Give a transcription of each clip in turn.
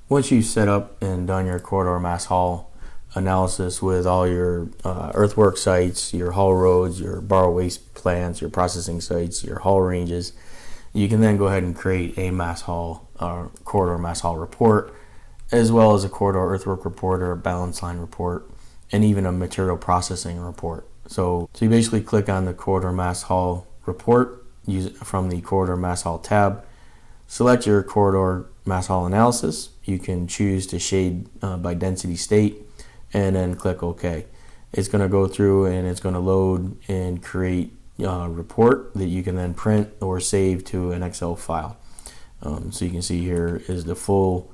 Once you've set up and done your corridor mass haul analysis with all your earthwork sites, your haul roads, your borrow waste plants, your processing sites, your haul ranges, you can then go ahead and create a mass haul corridor mass haul report, as well as a corridor earthwork report or a balance line report, and even a material processing report. So you basically click on the corridor mass haul report, use it from the corridor mass haul tab, select your corridor mass haul analysis. You can choose to shade by density state, and then click OK. It's going to go through and it's going to load and create a report that you can then print or save to an Excel file. So you can see here is the full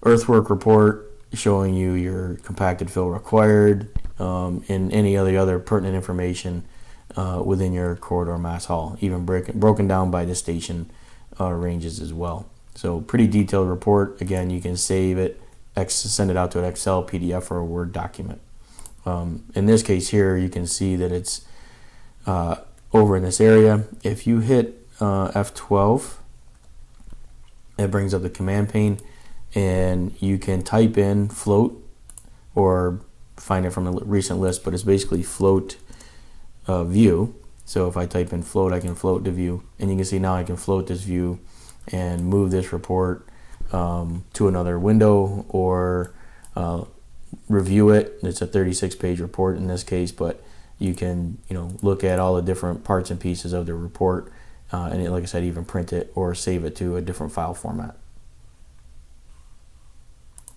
earthwork report showing you your compacted fill required and any other pertinent information within your corridor mass haul, even broken down by the station ranges as well. So pretty detailed report. Again, you can save it, send it out to an Excel, PDF, or a Word document. In this case here, you can see that it's over in this area. If you hit F12, it brings up the command pane, and you can type in float or find it from a recent list, but it's basically float view. So if I type in float, I can float the view, and you can see now I can float this view and move this report to another window or review it. It's a 36-page report in this case, but you can look at all the different parts and pieces of the report, and like I said, even print it or save it to a different file format.